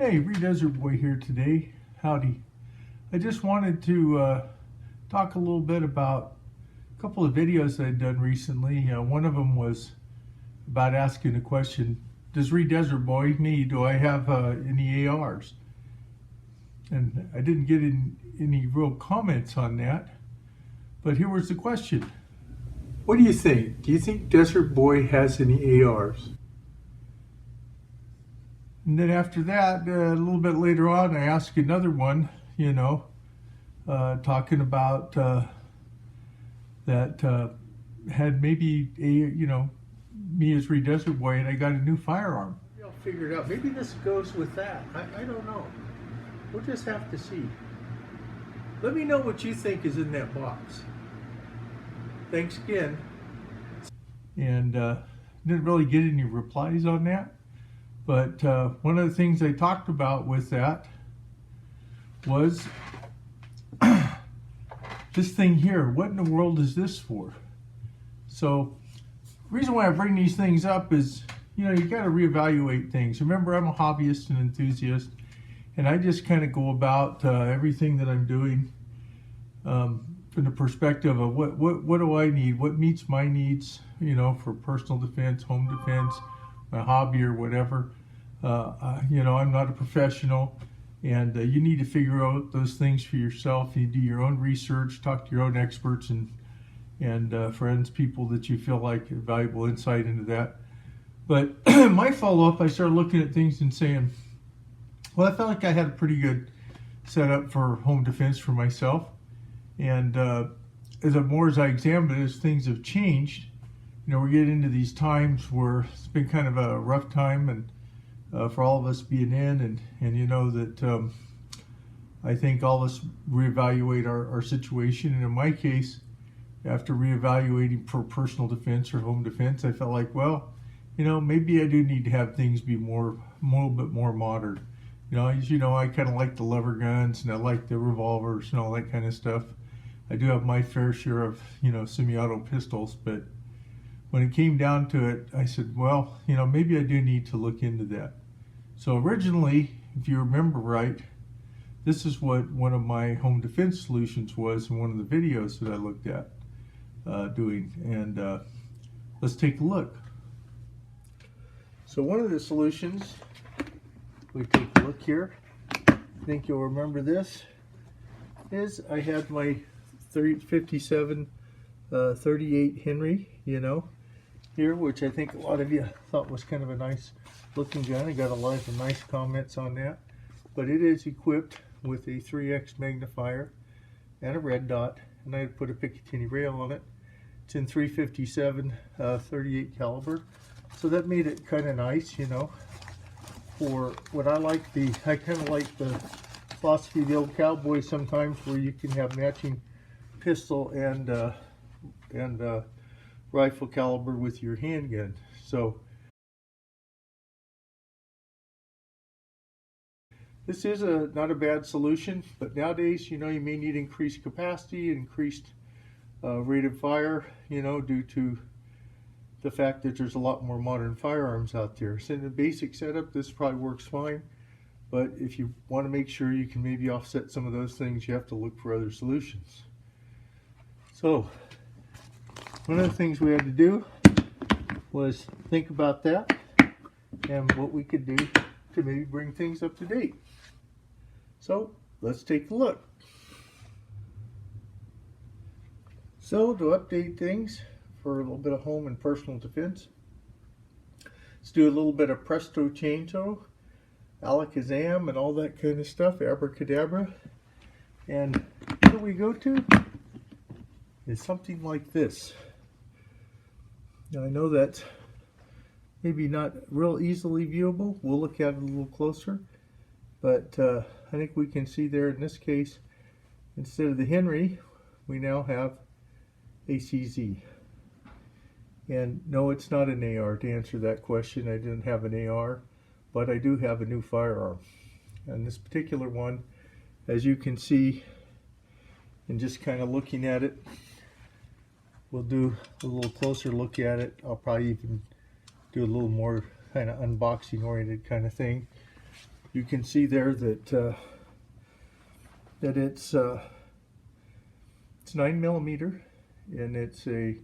Hey, Desert Boy here today. Howdy. I just wanted to talk a little bit about a couple of videos I'd done recently. One of them was about asking the question, does Desert Boy, me, do I have any ARs? And I didn't get any real comments on that, but here was the question. What do you think? Do you think Desert Boy has any ARs? And then after that, a little bit later on, I asked another one, talking about that had maybe me as Desert Boy, and I got a new firearm. Maybe I'll figure it out. Maybe this goes with that. I don't know. We'll just have to see. Let me know what you think is in that box. Thanks again. And didn't really get any replies on that. But one of the things I talked about with that was this thing here. What in the world is this for? So the reason why I bring these things up is, you got to reevaluate things. Remember, I'm a hobbyist and enthusiast, and I just kind of go about everything that I'm doing from the perspective of what do I need? What meets my needs, for personal defense, home defense, my hobby or whatever. I'm not a professional, and you need to figure out those things for yourself. You do your own research, talk to your own experts and friends, people that you feel like have valuable insight into that. But my follow-up, I started looking at things and saying, well, I felt like I had a pretty good setup for home defense for myself. And as I examined it, as things have changed, we're getting into these times where it's been kind of a rough time, and for all of us being in, and that I think all of us reevaluate our situation. And in my case, after reevaluating for personal defense or home defense, I felt like, well, maybe I do need to have things be a little bit more modern. As you know, I kind of like the lever guns, and I like the revolvers and all that kind of stuff. I do have my fair share of, semi-auto pistols, but when it came down to it, I said, well, maybe I do need to look into that. So originally, if you remember right, this is what one of my home defense solutions was in one of the videos that I looked at doing. And let's take a look. So one of the solutions, we take a look here, I think you'll remember this, is I had my 57 38 Henry, here, which I think a lot of you thought was kind of a nice looking gun. I got a lot of nice comments on that. But it is equipped with a 3x magnifier and a red dot, and I had put a Picatinny rail on it. It's in 357 38 caliber, so that made it kind of nice, for what I kind of like the philosophy of the old cowboy sometimes, where you can have matching pistol and rifle caliber with your handgun. So this is not a bad solution, but nowadays, you may need increased capacity, increased rate of fire, due to the fact that there's a lot more modern firearms out there. So in the basic setup, this probably works fine, but if you want to make sure you can maybe offset some of those things, you have to look for other solutions. So one of the things we had to do was think about that and what we could do to maybe bring things up to date. So let's take a look. So to update things for a little bit of home and personal defense, let's do a little bit of presto chango, alakazam, and all that kind of stuff, abracadabra. And what we go to is something like this. Now I know that's maybe not real easily viewable. We'll look at it a little closer, but I think we can see there in this case, instead of the Henry, we now have a CZ. And no, it's not an AR. To answer that question, I didn't have an AR, but I do have a new firearm. And this particular one, as you can see, and just kind of looking at it, we'll do a little closer look at it. I'll probably even do a little more kind of unboxing oriented kind of thing. you can see there that it's 9mm, and it's a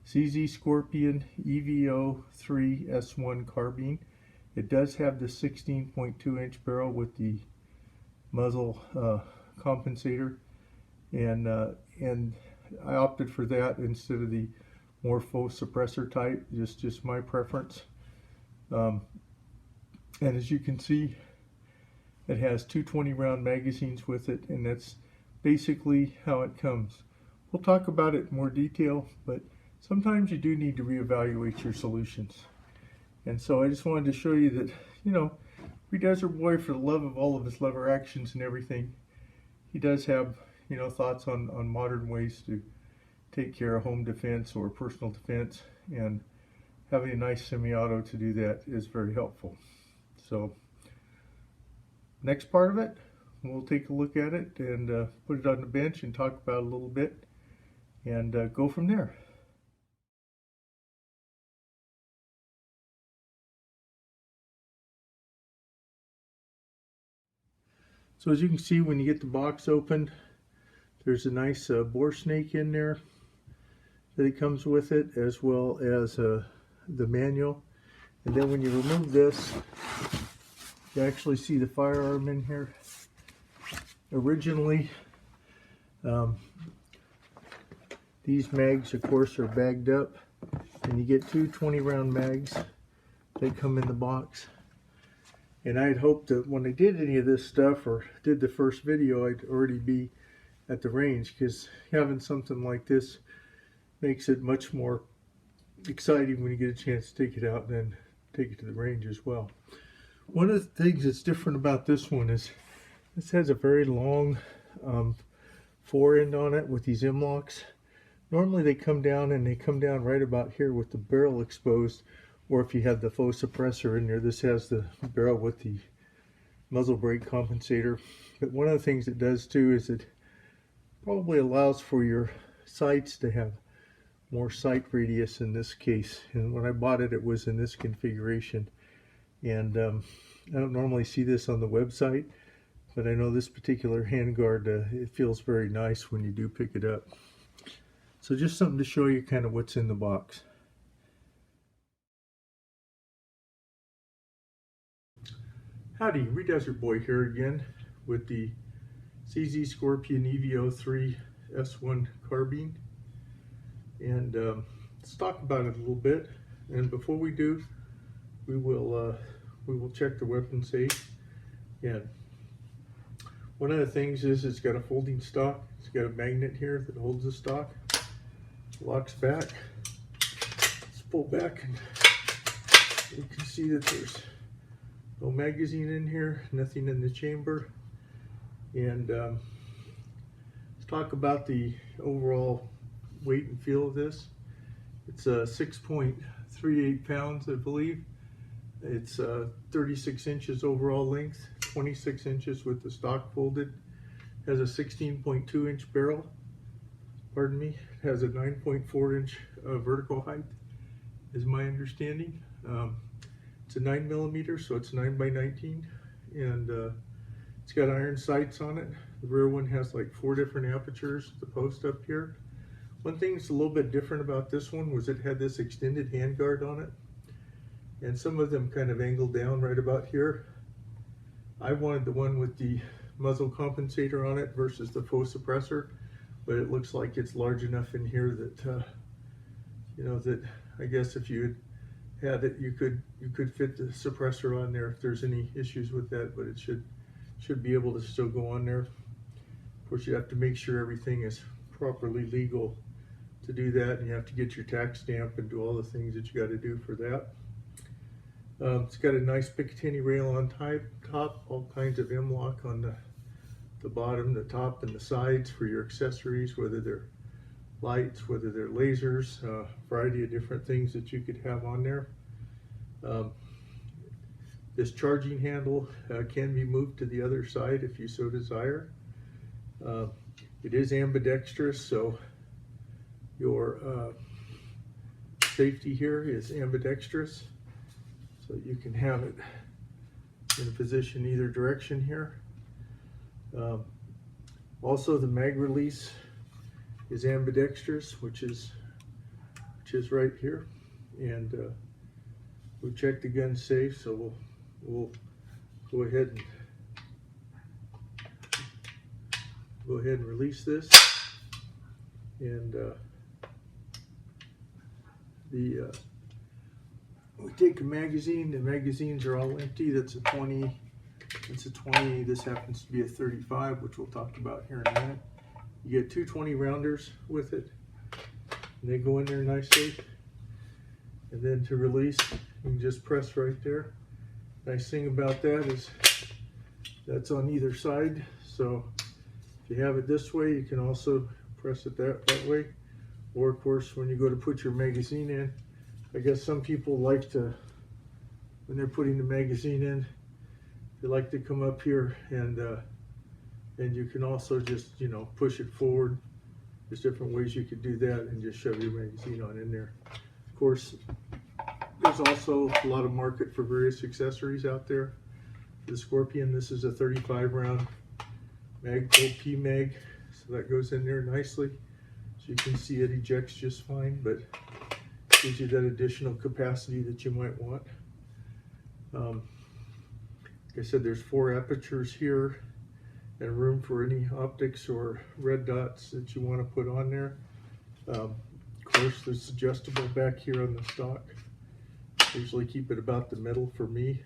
CZ Scorpion EVO 3 S1 Carbine. It does have the 16.2-inch barrel with the muzzle compensator, and I opted for that instead of the more faux suppressor type, just my preference. And as you can see, it has two 20-round magazines with it, and that's basically how it comes. We'll talk about it in more detail, but sometimes you do need to reevaluate your solutions. And so I just wanted to show you that, you know, Desert Boy, for the love of all of his lever actions and everything, he does have, you know, thoughts on modern ways to take care of home defense or personal defense, and having a nice semi-auto to do that is very helpful. So next part of it, we'll take a look at it and put it on the bench and talk about it a little bit, and go from there. So as you can see, when you get the box opened, there's a nice bore snake in there that it comes with it, as well as the manual. And then when you remove this, you actually see the firearm in here. Originally, these mags, of course, are bagged up, and you get two 20-round mags that come in the box. And I had hoped that when I did any of this stuff, or did the first video, I'd already be at the range, because having something like this makes it much more exciting when you get a chance to take it out and then take it to the range as well. One of the things that's different about this one is this has a very long fore end on it with these M-LOKs. Normally they come down, and they come down right about here with the barrel exposed, or if you have the faux suppressor in there, this has the barrel with the muzzle brake compensator. But one of the things it does too is it probably allows for your sights to have more sight radius in this case. And when I bought it, it was in this configuration. And I don't normally see this on the website, but I know this particular handguard, it feels very nice when you do pick it up. So just something to show you kind of what's in the box. Howdy, Desert Boy here again with the CZ Scorpion EVO 3 S1 Carbine. And let's talk about it a little bit. And before we do, we will check the weapon safe. And one of the things is it's got a folding stock. It's got a magnet here that holds the stock. Locks back. Let's pull back, and you can see that there's no magazine in here, nothing in the chamber. And let's talk about the overall weight and feel of this. It's 6.38 pounds, I believe. It's 36 inches overall length, 26 inches with the stock folded. Has a 16.2-inch barrel. Pardon me. It has a 9.4-inch vertical height, is my understanding. It's a 9mm, so it's 9x19, and it's got iron sights on it. The rear one has like 4 different apertures, the post up here. One thing that's a little bit different about this one was it had this extended handguard on it, and some of them kind of angled down right about here. I wanted the one with the muzzle compensator on it versus the faux suppressor, but it looks like it's large enough in here that you know, that I guess if you had it, you could fit the suppressor on there if there's any issues with that, but it should be able to still go on there. Of course, you have to make sure everything is properly legal to do that, and you have to get your tax stamp and do all the things that you got to do for that. It's got a nice picatinny rail on top, all kinds of M-LOK on the bottom, the top, and the sides for your accessories, whether they're lights, whether they're lasers, a variety of different things that you could have on there. This charging handle can be moved to the other side if you so desire. It is ambidextrous, so your safety here is ambidextrous, so you can have it in a position either direction here. Also, the mag release is ambidextrous, which is right here, and we checked the gun safe, so we'll go ahead and release this. And we take a magazine. The magazines are all empty. That's a 20. It's a 20. This happens to be a 35, which we'll talk about here in a minute. You get two 20 rounders with it, and they go in there nicely. And then to release, you can just press right there. Nice thing about that is that's on either side. So if you have it this way, you can also press it that way. Or of course, when you go to put your magazine in, I guess some people like to, when they're putting the magazine in, they like to come up here and you can also just, you know, push it forward. There's different ways you could do that and just shove your magazine on in there. Of course, there's also a lot of market for various accessories out there. The Scorpion, this is a 35 round Magpul PMAG, so that goes in there nicely. So you can see it ejects just fine, but gives you that additional capacity that you might want. Like I said, there's 4 apertures here and room for any optics or red dots that you want to put on there. Of course, there's adjustable back here on the stock. I usually keep it about the middle for me.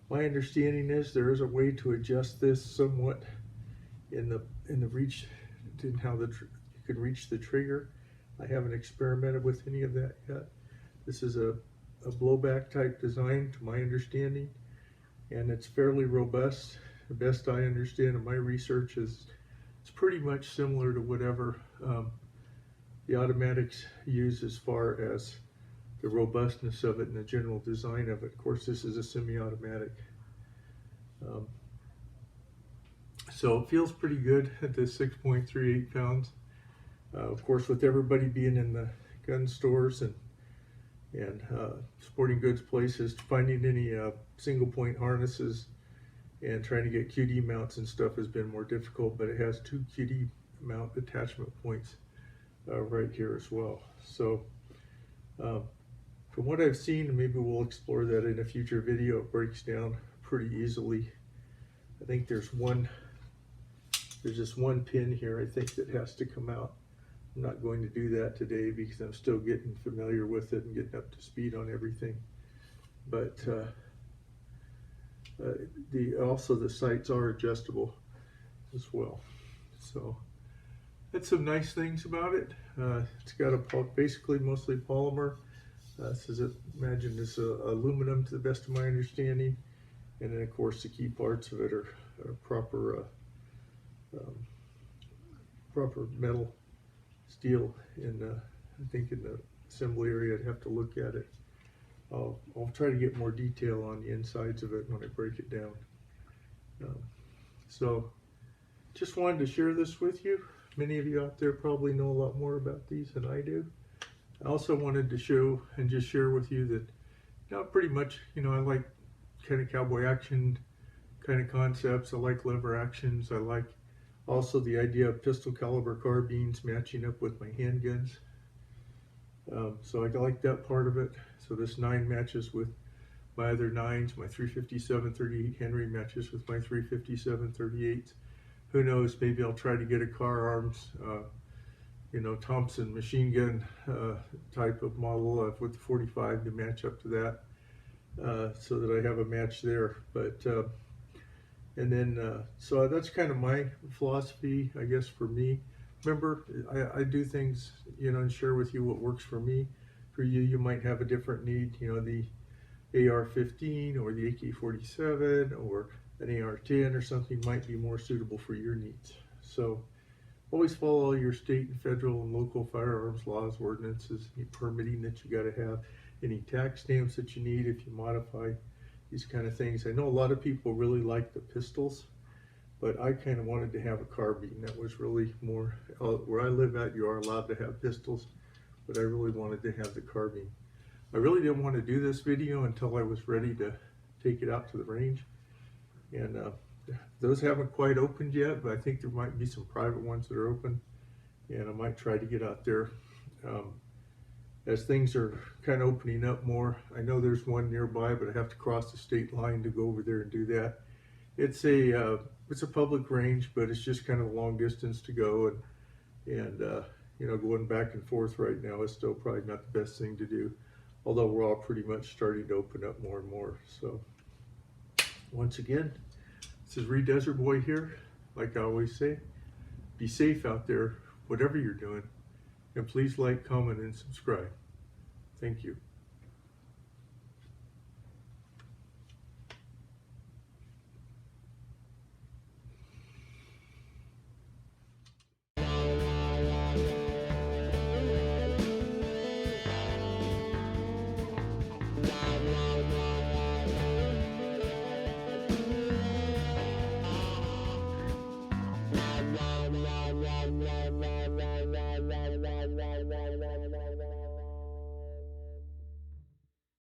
My understanding is there is a way to adjust this somewhat in the reach, in how you can reach the trigger. I haven't experimented with any of that yet. This is a blowback type design to my understanding, and it's fairly robust. The best I understand of my research is it's pretty much similar to whatever the automatics use as far as the robustness of it and the general design of it. Of course, this is a semi-automatic. So it feels pretty good at the 6.38 pounds. Of course, with everybody being in the gun stores and sporting goods places, finding any single point harnesses and trying to get QD mounts and stuff has been more difficult, but it has 2 QD mount attachment points right here as well. So from what I've seen, and maybe we'll explore that in a future video, it breaks down pretty easily. I think there's just one pin here, I think, that has to come out. I'm not going to do that today because I'm still getting familiar with it and getting up to speed on everything. But also the sights are adjustable as well. So that's some nice things about it. It's got basically mostly polymer. This is imagine this aluminum to the best of my understanding, and then of course the key parts of it are proper metal, steel. I think in the assembly area I'd have to look at it. I'll try to get more detail on the insides of it when I break it down. So just wanted to share this with you. Many of you out there probably know a lot more about these than I do. I also wanted to show and just share with you that, you know, pretty much, you know, I like kind of cowboy action kind of concepts. I like lever actions. I like also the idea of pistol caliber carbines matching up with my handguns. So I like that part of it. So this 9 matches with my other 9s. My 357 38 Henry matches with my 357 38. Who knows, maybe I'll try to get a car arms, you know, Thompson machine gun type of model with the 45 to match up to that, so that I have a match there. But and then so that's kind of my philosophy, I guess, for me. Remember, I do things, you know, and share with you what works for me. For you, you might have a different need, you know, the AR-15 or the AK-47 or an AR-10 or something might be more suitable for your needs. So always follow all your state and federal and local firearms laws, ordinances, any permitting that you got to have, any tax stamps that you need if you modify these kind of things. I know a lot of people really like the pistols, but I kind of wanted to have a carbine. That was really more, where I live at, you are allowed to have pistols, but I really wanted to have the carbine. I really didn't want to do this video until I was ready to take it out to the range. And those haven't quite opened yet, but I think there might be some private ones that are open, and I might try to get out there as things are kind of opening up more. I know there's one nearby, but I have to cross the state line to go over there and do that. It's a public range, but it's just kind of a long distance to go, and you know, going back and forth right now is still probably not the best thing to do, although we're all pretty much starting to open up more and more. So once again, this is Reed Desert Boy here. Like I always say, be safe out there, whatever you're doing, and please like, comment, and subscribe. Thank you.